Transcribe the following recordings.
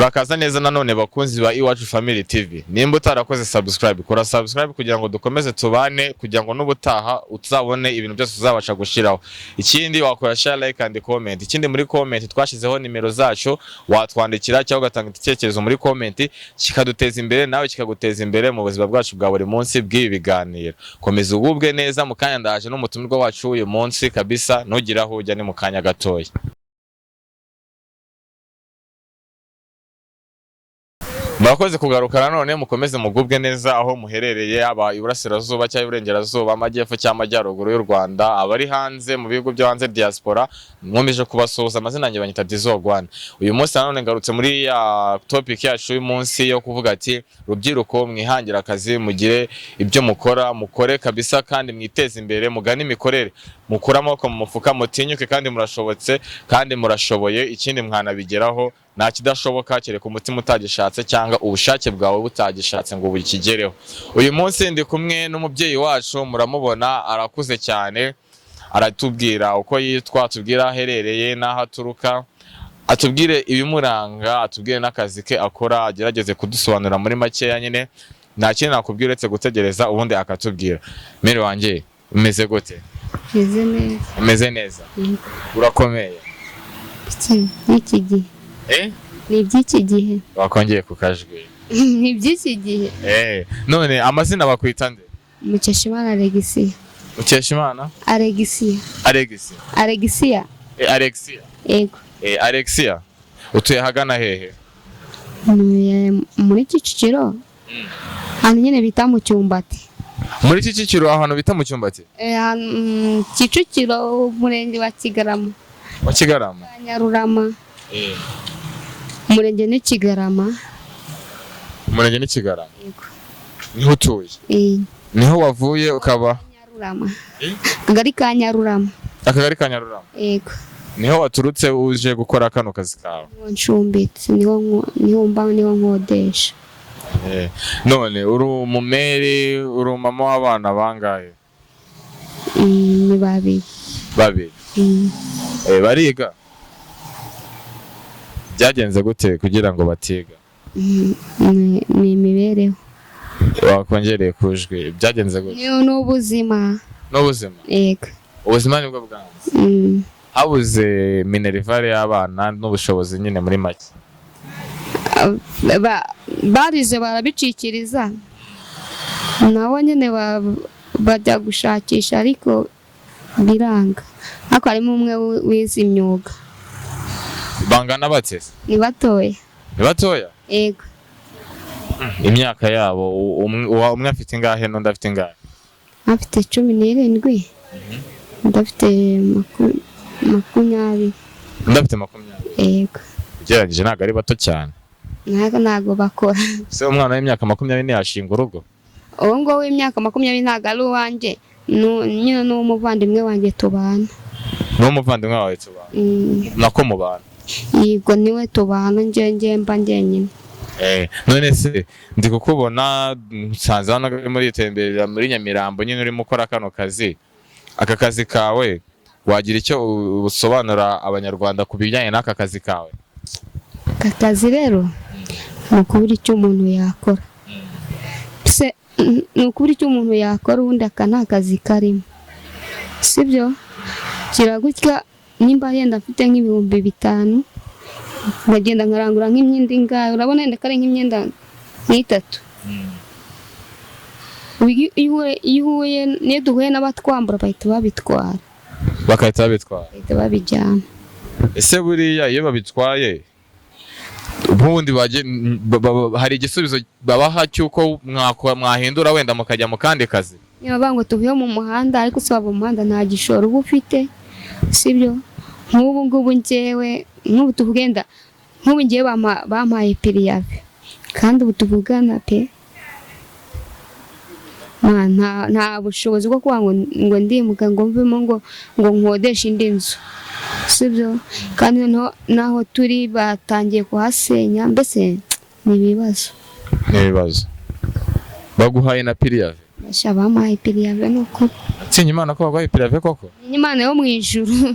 Murakaza neza nanone bakunzi ba Iwacu Family TV. Nimba utarakoze subscribe, kora subscribe kugira ngo dukomeze tubane, kugira ngo n'ubutaha uzabone ibintu byose uzabasha gushiraho. Ikindi wakora share, like and comment. Ikindi muri comment twashizeho nimero zacu, watwandikira cyangwa ugatanga igitekerezo muri comment, kikaduteza imbere nawe kikaguteza imbere mu buzima bwacu bwa buri munsi bw'ibi biganiro. Komeza ugubwe neza, mukanya ndaje n'umutumirwa wacu uyu munsi kabisa, ntugiraho ujya ni mukanya gatoya. Murakoze kugaruka nanone, mukomeze mugubwe neza aho muherereye, aba iburasirazuba cyangwa iburengerazuba, amajyepfo cyangwa amajyaruguru y'u Rwanda, abari hanze mu bihugu byo hanze diaspora, nkomeje kubasuhuza. Amazina yanjye banyita Dizogwana. Uyu munsi nanone ngarutse muri topic yacu y'uyu munsi yo kuvuga ati rubyiruko mwihangira akazi, mugire ibyo mukora, mukore kabisa kandi mwiteze imbere, mugane imikorere, mukura amaboko mu mufuka, mutinyuke kandi murashobotse kandi murashoboye. Ikindi mwanabigeraho, nta kidashoboka kereka umutima utagishatse cyangwa ubushake bwawe butagishatse ngo bukigereho. Uyu munsi ndi kumwe n'umubyeyi wacu, muramubona arakuze cyane, aratubwira uko yitwa, atubwira aherereye n'aho aturuka, atubwire ibimuranga, atubwire n'akazi ke akora, agerageze kudusobanurira muri makeya nyine. Nta kintu nakubwira uretse gutegereza ubundi akatubwira. Mere wanjye umeze gute? Meze neza. Umeze neza? Urakomeye? Iki gihe. Ni iby'iki gihe. Wakongeye ku kajwi. Ni iby'iki gihe. None amazina bakwita nde? Mukeshimana Alexia. Mukeshimana? Alexia. Alexia. Alexia. Alexia. Yego. Alexia. Utuye hagana hehe? Muri Kicukiro. Hano nyine bita mu Cyumbati. Muri Kicukiro ahantu bita mu Cyumbati? Kicukiro, umurenge wa Kigarama. Wa Kigarama? Nyarurama. Umurenge ni Kigarama. Umurenge ni Kigarama? Yego. Niho utuye? Niho wavuye ukaba? Nyarurama. Akagari ka Nyarurama. Akagari ka Nyarurama? Yego. Niho waturutse uje gukora kano kazi kawe? Ncumbitse, niho mba, niho nkodesha. None uri umumeri, uri mama w'abana bangahe? Ni babiri. Babiri? Bariga? Byagenze gute kugira ngo batiga? Ni imibereho. Wakongereye kujwi, byagenze gute? Ni ubuzima. N'ubuzima? Yego. Ubuzima nibwo bwanze? Habuze minerivare y'abana n'ubushobozi nyine muri make? Barize barabicikiriza, nabo nyine bajya gushakisha ariko biranga. Ariko harimo umwe wize imyuga. Bangana bate? Ni batoya. Ni batoya? Yego. Imyaka yabo umwe afite ingahe n'undi afite ingahe? Afite 17. Ndafite 20. Ndafite 20? Yego. Ugeragije ntabwo ari bato cyane. Ntago bakora. Se umwana w'imyaka 20 yashinga urugo? Uwo ngo w'imyaka 20 ntago ari uwanjye, nyine n'umuvandimwe wanjye tubana. N'umuvandimwe wawe tubana? Nako mubana? Yego, niwe tubana, nje mba njyenyine. None se ndi kukubona nsanze hano muri itemberera muri Nyamirambo nyine urimo ukora kano kazi. Aka kazi kawe wagira icyo usobanura abanyarwanda ku bijyanye n'aka kazi kawe? Aka kazi rero ni ukubura icyo umuntu yakora. Ni ukubura icyo umuntu yakora, ubundi aka nta kazi karimo, sibyo? Kiragutya nimba yenda afite nk'ibihumbi 5, ngagenda nkarangura nk'imyenda ingahe, urabona yenda kare nk'imyenda 3. Iyo duhuye n'abatwambura bahita babitwara. Bakahita babitwara? Bahita babijyana. Ese buriya iyo babitwaye ubundi hari igisubizo babaha cy'uko mwahindura wenda mukajya mu kandi kazi? Niba bango tuvuye mu muhanda, ariko se waba mu muhanda nta gishoro uba ufite, sibyo? Nk'ubu ngubu njyewe, nk'ubu tuvugenda, nk'ubu njyewe bampaye piriyave, kandi ubu tuvugana pe nta bushobozi bwo kuba ngo ndimuka ngo mvemo ngo nkodeshe indi nzu, sibyo? Kandi naho turi batangiye kuhasenya, mbese ni ibibazo. Ni ibibazo. Baguhaye na piriyave? Bampaye piriyave nuko. Atinya Imana ko baguhaye piriyave koko? Imana yo mu ijuru.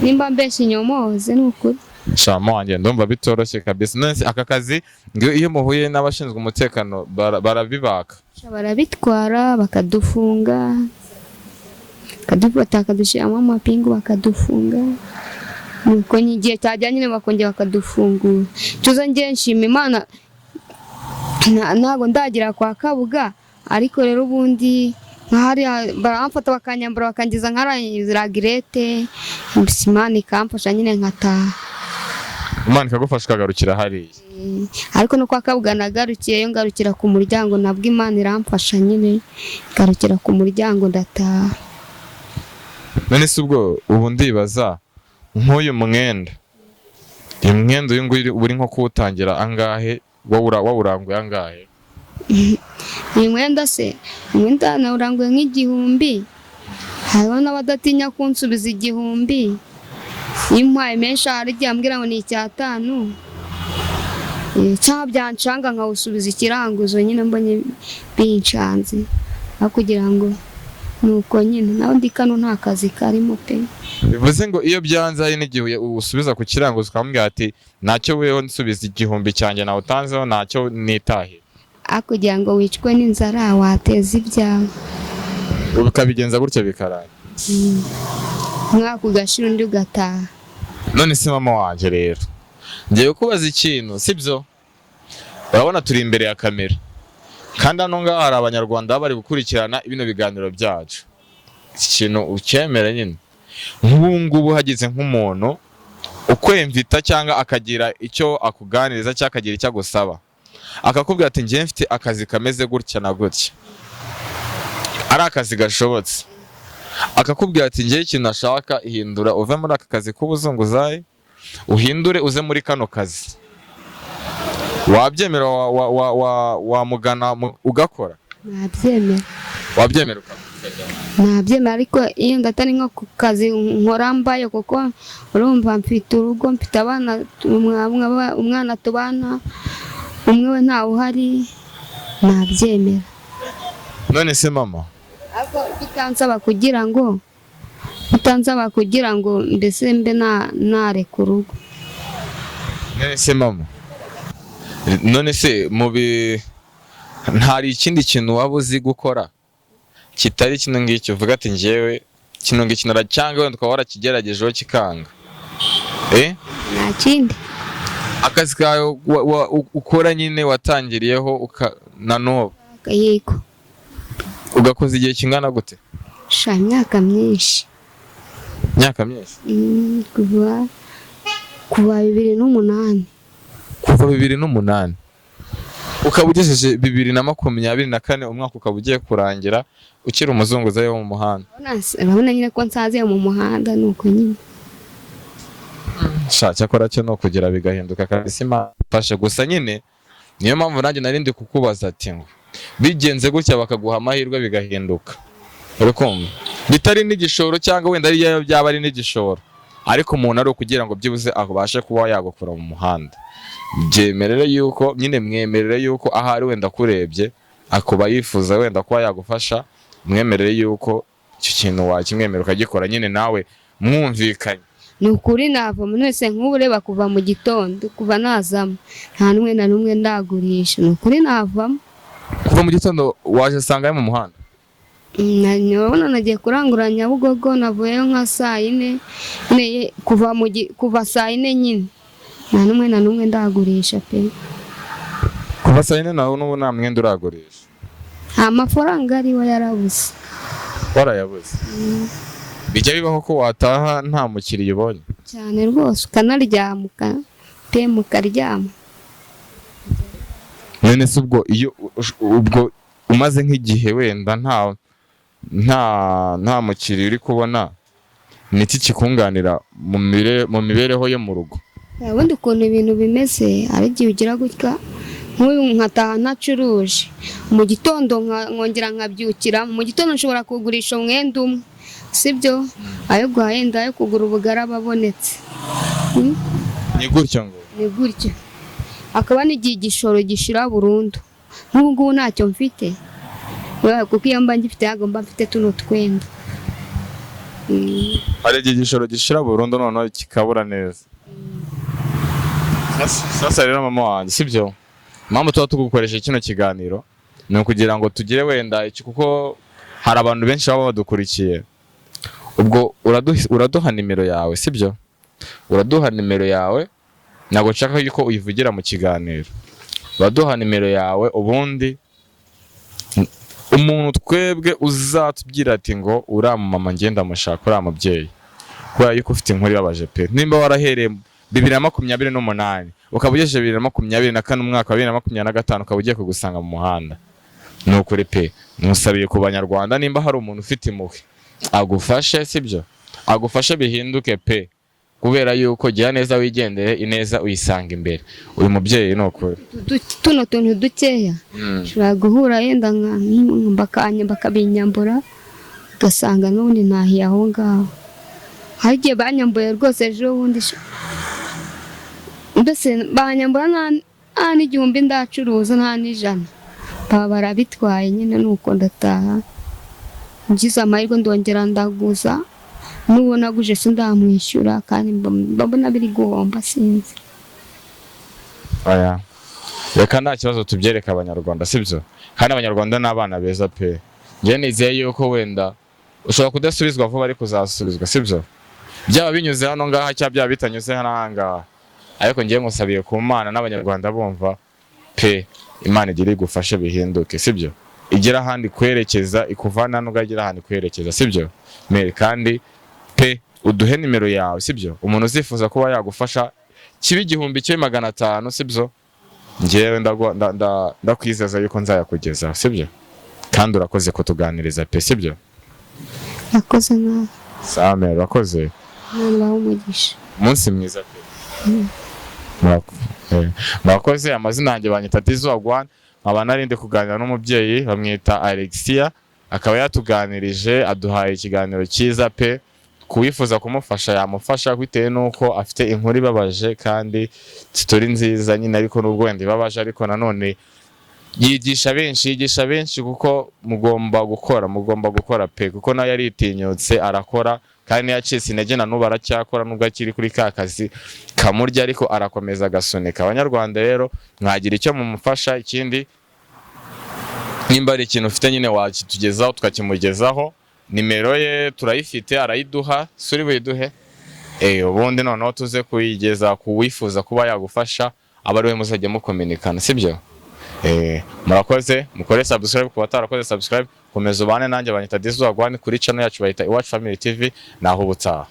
Nimba mbese inyomoze nuko. shama wanjye ndumva bitoroshye kabisa. None aka kazi iyo muhuye n'abashinzwe umutekano barabibaka, barabitwara bakadufunga, bakadufata bakadushyiramo amapingu bakadufunga, nuko igihe cyajya nyine bakongera bakadufungura. Tuza ngiye nshima Imana ntabwo ndagira kwa Kabuga, ariko rero ubundi nkahari baramfata bakanyambura bakangiza nk'arangiza girete, Imana ikamfasha nyine nkataha. Imana ikagufasha ukagarukira hariya. Ariko no kwa Kabuga nagarukiyeyo ngarukira ku muryango, nabwo Imana iramfasha nyine ngarukira ku muryango ndataha. None se ubwo ubu ndibaza nk'uyu mwenda, uyu mwenda uyu nguyu uri nko kuwutangira angahe, wawuranguye angahe? Uyu mwenda se, umwenda nawuranguye nk'igihumbi, hariho n'abadatinya kunsubiza igihumbi. Iyo umpaye menshi hari igihe ambwira ngo ni 500, cyangwa byancanga nkawusubiza ikiranguzo nyine mbonye bincanze, aho kugira ngo nuko nyine nawe ndi kano nta kazi karimo pe. Bivuze ngo iyo byanze hari n'igihe usubiza ku kiranguzo ukamubwira ati ntacyo weho nsubiza igihumbi cyanjye nawe utanzeho ntacyo nitahe, kugira ngo wicwe n'inzara wateza ibyawe. Ukabigenza gutyo bikarara, mwaka ugashira undi ugataha. None se mama wanje rero ngiye kubaza ikintu, sibyo? Urabona turi imbere ya kamera, kandi hano ngaha hari abanyarwanda bari gukurikirana bino biganiro byacu. Iki kintu ukemera nyine, nk'ubu ngubu hagize nk'umuntu ukwemvita cyangwa akagira icyo akuganiriza cyangwa akagira icyo agusaba, akakubwira ati ngiye mfite akazi kameze gutya na gutya, ari akazi gashobotse, akakubwira ati ngiye ikintu ashaka ihindura uve muri aka kazi k'ubuzunguzayi uhindure uze muri kano kazi, wabyemera? Wamugana ugakora? Nabyemera. Wabyemera? Nabyemera, ariko iyo ndatari nko ku kazi nkora mbaye, kuko urumva mfite urugo, mfite abana, umwana tubana umwe we ntawe uhari, nabyemera. None se mama, ariko bitansaba kugira ngo mbese mbe nareka urugo. none se mama, none se ntari ikindi kintu waba uzi gukora kitari kino ngicyo uvuga ati ngewe kino ngicyo naracyanga, wenda ukaba warakigeragejeho kikanga? Nta kindi. Akazi kawe ukora nyine watangiriyeho na n'ubu? Yego. Ugakoze igihe kingana gute? Imyaka myinshi. Imyaka myinshi? Kuva 2008. Kuva 2008 ukaba ugejeje 2024, umwaka ukaba ugiye kurangira ukiri umuzunguzayi wo mu muhanda. Urabona nyine ko nsaze mu muhanda, nuko nyine cyakora cyo no kugira bigahinduka kabisa. Imafashe gusa nyine niyo mpamvu nanjye narindi kukubaza ati ngo bigenze gutya bakaguha amahirwe bigahinduka, urikumva bitari n'igishoro cyangwa wenda ari yayo byaba ari n'igishoro, ariko umuntu ari kugira ngo byibuze abashe kuba yagukura mu muhanda, byemerere yuko nyine mwemerere yuko ahari wenda kurebye akuba yifuza wenda kuba yagufasha, mwemerere yuko icyo kintu wakimwemera ukagikora nyine nawe mwumvikanye. Ni ukuri nava umuntu wese nk'ubu ureba kuva mu gitondo kuva nazamo nta n'umwe na n'umwe ndagurisha, ni ukuri navamo. Kuva mu gitondo waje asanga mu muhanda? Urabona nagiye kurangura Nyabugogo, navuyeyo nka saa 4, kuva saa 4 nyine nta n'umwe na n'umwe ndagurisha pe. Kuva saa 4 nawe n'ubu nta mwenda uragurisha? Amafaranga ariwe yarabuze. Warayabuze? Bijya bibaho ko wataha nta mukiriya ubonye? Cyane rwose, ukanaryamuka pe mukaryama. None se ubwo umaze nk'igihe wenda nta mukiriya uri kubona, ni iki kikunganira mu mibereho yo mu rugo? Ubundi ukuntu ibintu bimeze, ari igihe ugira gutya nk'uyu nkataha ntacuruje, mu gitondo nkongera nkabyukira, mu gitondo nshobora kugurisha umwenda umwe, sibyo? Ayo guhenda ayo kugura ubugara babonetse. Ni gutyo ngo? Ni gutyo. Akaba n'igihe igishoro gishira burundu. Nk'ubu ngubu ntacyo mfite, kuko iyo mba ngifite yagomba mfite tuno twenda. Hari igihe igishoro gishira burundu noneho kikabura neza. Sasa rero mama wanjye sibyo, impamvu tuba tugukoresha kino kiganiro ni ukugira ngo tugire wenda iki, kuko hari abantu benshi baba badukurikiye. Ubwo uraduha nimero yawe sibyo, uraduha nimero yawe, ntabwo nshaka yuko uyivugira mu kiganiro. Uraduha nimero yawe, ubundi umuntu twebwe uzatubwira ati ngo uriya mama ngenda mushaka, uriya mubyeyi kubera yuko ufite inkuru ibabaje pe, nimba warahereye 2028 ukaba ugejeje 2024 umwaka wa 2025 ukaba ugiye kugusanga mu muhanda, ni ukuri pe. Musabiye ku banyarwanda, nimba hari umuntu ufite impuhwe agufashe sibyo, agufashe bihinduke pe, kubera yuko gira neza wigendere, ineza uyisanga imbere. Uyu mubyeyi ni ukuri tuno tuntu dukeya ushobora guhura yenda bakanya bakabinyambura, ugasanga n'ubundi ntahiye aho ngaho. Hari igihe banyambuye rwose ejo bundi, mbese banyambura nta n'igihumbi ndacuruza, nta n'ijana, baba barabitwaye nyine, nuko ndataha. Ngize amahirwe ndongera ndaguza, n'uwo naguje sindamwishyura kandi mbona biri guhomba sinzi. Aya reka nta kibazo tubyereka abanyarwanda sibyo, kandi abanyarwanda ni abana beza pe. Njye nizeye yuko wenda ushobora kudasubizwa vuba ariko uzasubizwa sibyo, byaba binyuze hano ngaha cyangwa byaba bitanyuze hano ngaha, ariko ngiye ngusabiye ku Mana n'abanyarwanda bumva pe, Imana igira igufashe bihinduke sibyo, igira ahandi kwerekeza, ikuvana hano ugagira ahandi kwerekeza sibyo. Kandi pe uduhe nimero yawe sibyo, umuntu uzifuza kuba yagufasha kibi 1500 sibyo, ngewe ndakwizeza yuko nzayakugeza sibyo, kandi urakoze kutuganiriza pe sibyo. Nakoze nawe. Sawa mero, urakoze. Nabaho umugisha. Umunsi mwiza pe. Murakoze. Amazina yanjye banyita Tizwagwan, nkaba narinde kuganira n'umubyeyi bamwita Alexia, akaba yatuganirije aduhaye ikiganiro cyiza pe. Kuwifuza kumufasha yamufasha bitewe nuko afite inkuru ibabaje kandi story nziza nyine, ariko nubwo wenda ibabaje ariko nanone yigisha benshi kuko mugomba gukora pe, kuko nayo yaritinyutse arakora, kandi yacitse intege na nubu aracyakora, nubwo akiri kuri ka kazi kamurya ariko arakomeza agasunika. Abanyarwanda rero mwagira icyo mumufasha, ikindi nimba ari ikintu ufite nyine wakitugezaho tukakimugezaho. Nimero ye turayifite, arayiduha, suri buyiduhe ubundi noneho tuze kuyigeza kuwifuza kuba yagufasha, aba ari we muzajya mukominikana sibyo. Murakoze, mukore subscribe ku batarakoze subscribe, komeza ubane nanjye banyita Tizwagwan kuri channel yacu bayita Iwacu Family TV, naho ubutaha.